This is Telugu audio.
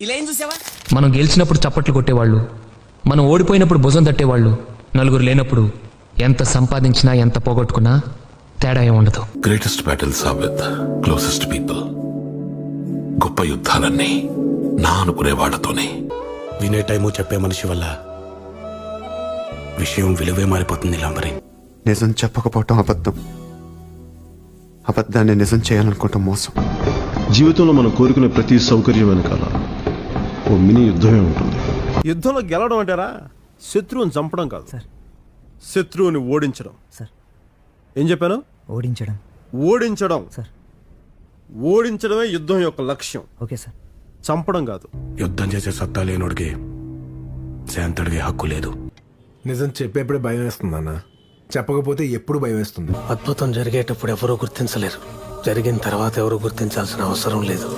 ఇలా ఏం చూసావా? మనం గెలిచినప్పుడు చప్పట్లు కొట్టేవాళ్ళు, మనం ఓడిపోయినప్పుడు భుజం తట్టేవాళ్ళు, నలుగురు లేనప్పుడు ఎంత సంపాదించినా ఎంత పోగొట్టుకున్నా తేడా ఏం ఉండదు. Greatest battles are with closest people. గొప్ప యుద్ధాలన్నీ నా అనుకునే వాళ్ళతోనే. వినే టైము చెప్పే మనిషి వల్ల విషయం విలువే మారిపోతుంది లాంబరి. నిజం చెప్పకపోవటం అబద్ధం, అబద్ధాన్ని నిజం చేయాలనుకోవటం మోసం. జీవితంలో మనం కోరుకునే ప్రతి సౌకర్యం వెనకాల ఓ మినీ యుద్ధమే ఉంటుంది. యుద్ధంలో గెలవడం అంటారా? శత్రువుని చంపడం కాదు సార్, శత్రువుని ఓడించడం సార్. ఏం చెప్పాను? ఓడించడం. ఓడించడం సార్. ఓడించడమే యుద్ధం యొక్క లక్ష్యం. Okay sir. చంపడం కాదు. యుద్ధం చేసే సత్తా లేనోడికి శాంతడిగే హక్కు లేదు. నిజం చెప్పేప్పుడే భయం వేస్తుంది అన్న, చెప్పకపోతే ఎప్పుడు భయం వేస్తుంది. అద్భుతం జరిగేటప్పుడు ఎవరూ గుర్తించలేరు, జరిగిన తర్వాత ఎవరూ గుర్తించాల్సిన అవసరం లేదు.